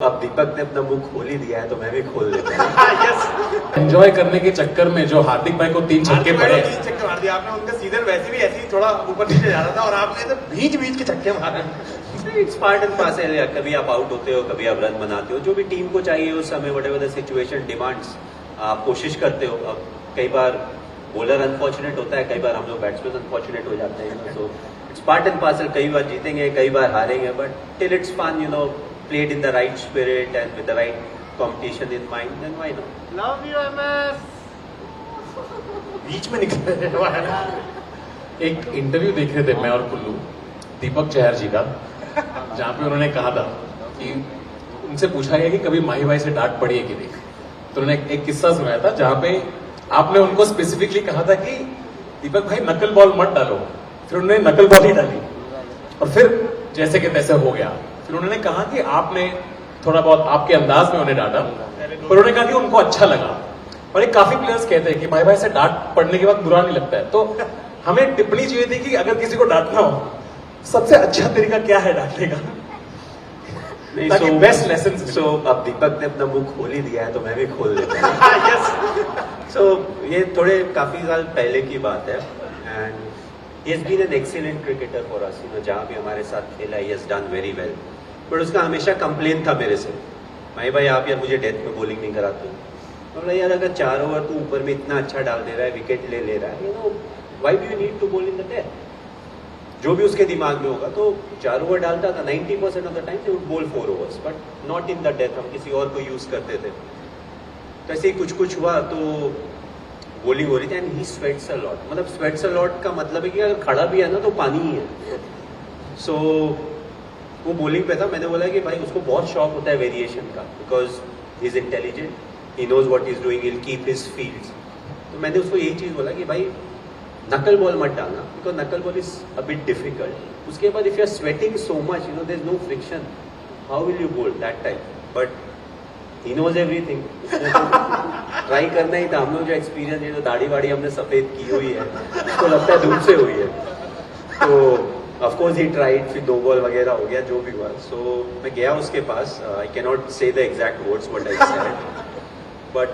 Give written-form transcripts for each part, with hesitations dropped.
अब दीपक ने अपना मुंह खोल ही दिया है तो मैं भी खोल देता हूँ। यस एंजॉय करने के चक्कर में जो हार्दिक भाई को 3 छक्के पड़े, 3 छक्के मार दिया आपने। उनका सीजन वैसे भी ऐसे ही थोड़ा ऊपर नीचे जा रहा था और आपने तो बीच के छक्के मारे। इट्स पार्ट एंड पार्सल है, कभी आप आउट होते हो, कभी आप रन बनाते हो, जो भी टीम को चाहिए उस समय व्हाटएवर द सिचुएशन डिमांड्स आप कोशिश करते हो। अब कई बार बॉलर अनफॉर्चुनेट होता है, कई बार हम लोग बैट्समैन अनफॉर्चुनेट हो जाते हैं, so it's part and parcel. कई बार जीतेंगे, कई बार हारेंगे, but till it's fun, played in the right spirit and with the right competition in mind, then why not? Love you MS. बीच में निकल एक इंटरव्यू देख रहे थे मैं और कुल्लू दीपक चहर जी का, जहाँ पे उन्होंने कहा था कि उनसे पूछा गया कि कभी माही भाई से डांट पड़ी है कि नहीं, तो उन्होंने एक किस्सा सुनाया था जहाँ पे आपने उनको स्पेसिफिकली कहा था कि दीपक भाई नकल बॉल मत डालो, फिर उन्होंने नकल बॉल ही डाली और फिर जैसे कि तैसे हो गया। फिर उन्होंने कहा कि आपने थोड़ा बहुत आपके अंदाज में उन्हें डांटा, पर उन्होंने कहा कि उनको अच्छा लगा। और एक काफी प्लेयर्स कहते हैं कि भाई से डांट पड़ने के बाद बुरा नहीं लगता है, तो हमें टिप्पणी चाहिए थी कि अगर किसी को डांटना हो सबसे अच्छा तरीका क्या है डांटने का, ताकि बेस्ट लेसन। सो अब दीपक ने अपना मुंह खोल ही दिया है तो मैं भी खोल देता हूँ। यस सो ये थोड़े काफी साल पहले की बात है and he has been an excellent cricketer for us, जहाँ भी हमारे साथ खेला he has done very well, but उसका हमेशा कंप्लेन था मेरे से, भाई आप यार मुझे डेथ में बॉलिंग नहीं कराते। मैं बोला यार अगर 4 ओवर तू ऊपर में इतना अच्छा डाल दे रहा है, विकेट ले रहा है, why do you need to bowl in the death. जो भी उसके दिमाग में होगा, तो 4 ओवर डालता था, 90% of the time they would ball 4 overs, but not in the death. हम किसी और को यूज करते थे, तो ऐसे ही कुछ हुआ तो बॉलिंग हो रही थी and he sweats a lot. मतलब स्वेट्स अ लॉट का मतलब है कि अगर खड़ा भी है ना तो पानी ही है। सो वो बॉलिंग पे था, मैंने बोला कि भाई उसको बहुत शौक होता है वेरिएशन का, because he is intelligent, he knows what he is doing, he will keep his fields. तो मैंने उसको यही चीज बोला कि भाई नकल बॉल मत डालना, because knuckle ball is a bit difficult. उसके बाद if you are sweating so much, there is no friction, how will you bowl that time. But he knows everything. Try करना ही था। हम लोग जो एक्सपीरियंस है, जो दाढ़ी वाड़ी हमने सफेद की हुई है, उसको लगता है धूप से हुई है, तो ऑफकोर्स ही ट्राइड, फिर 2 बॉल वगैरह हो गया, जो भी हुआ। सो मैं गया उसके पास, आई कैन नॉट से the exact words what I said, but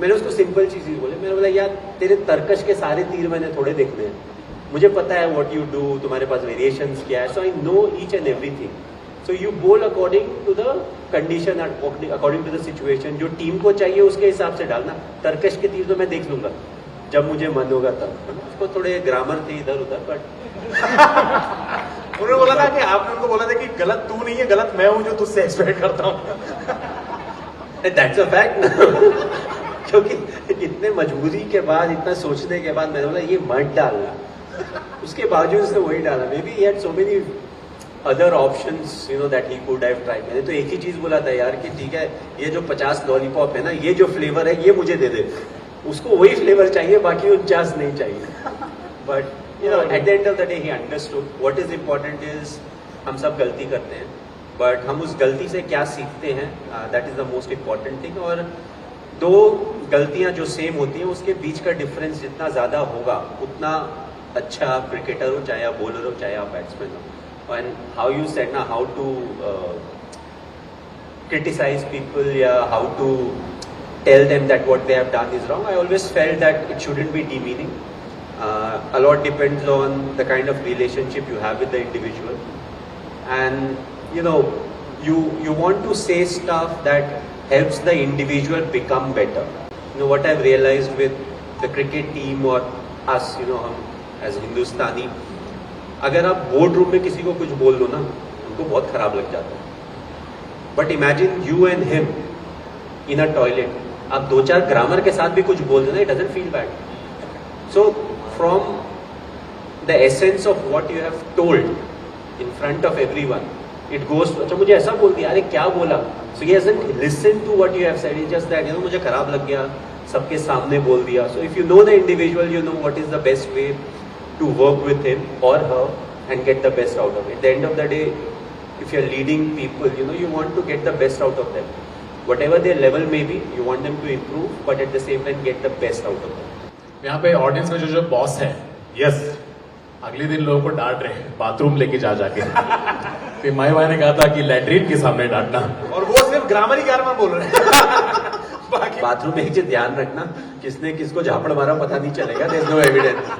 मैंने उसको सिंपल चीज ही बोले। मैंने बोला यार तेरे तर्कश के सारे तीर मैंने थोड़े देखने हैं, मुझे पता है व्हाट यू डू, तुम्हारे पास वेरिएशंस क्या है, so I know each and everything. So you bowl according to the condition, according to the situation, जो टीम को चाहिए उसके हिसाब से डालना। तर्कश के तीर तो मैं देख लूंगा जब मुझे मन होगा तब। उसको थोड़े ग्रामर थे इधर उधर, बट उन्होंने बोला था कि आपने उनको बोला था कि गलत तू नहीं है, गलत मैं हूं जो तुझसे एक्सपेक्ट करता हूं। That's a fact. क्योंकि इतने मजबूरी के बाद, इतना सोचने के बाद मैंने बोला ये मत डालना, उसके बावजूद उसने वही डाला। May be he had so many other options that he could have tried. मैंने तो एक ही चीज बोला था यार कि ठीक है, ये जो 50 लॉलीपॉप है ना, ये जो फ्लेवर है ये मुझे दे दे, उसको वही फ्लेवर चाहिए, बाकी 49 नहीं चाहिए। But at the end of the day he understood what is important is, हम सब गलती करते हैं, बट हम उस गलती से क्या सीखते हैं, that is the most important thing. और 2 गलतियां जो सेम होती हैं, उसके बीच का डिफरेंस जितना ज्यादा होगा, उतना अच्छा आप क्रिकेटर हो, चाहे आप बॉलर हो, चाहे आप बैट्समैन हो। And how you said na, how to criticize people, yeah, how to tell them that what they have done is wrong. I always felt that it shouldn't be demeaning. A lot depends on the kind of relationship you have with the individual, and you want to say stuff that helps the individual become better. What I've realized with the cricket team or us, हम as Hindustani, अगर आप board room में किसी को कुछ बोल दो ना, उनको बहुत खराब लग जाता है। But imagine you and him in a toilet, आप 2-4 ग्रामर के साथ भी कुछ बोल देना, it doesn't feel bad. So from the essence of what you have told in front of everyone, it goes, अच्छा मुझे ऐसा बोल दिया, अरे क्या बोला, so he hasn't listen to what you have said, it's just that मुझे खराब लग गया, सबके सामने बोल दिया। So if you know the individual, you know what is the best way to work with him or her and get the best out of it. At the end of the day, if you're leading people, you want to get the best out of them. Whatever their level may be, you want them to improve, but at the same time get the best out of them. यहाँ पे audience में जो boss है, yes अगले दिन लोगों को डांट रहे हैं बाथरूम लेके जा जाके। फिर माही भाई ने कहा था कि लैट्रीन के सामने डांटना। और वो सिर्फ ग्रामर ही ग्रामर बोल रहे हैं बाकी बाथरूम में एक चीज ध्यान रखना, किसने किसको झापड़ मारा पता नहीं चलेगा, देयर इज नो एविडेंस।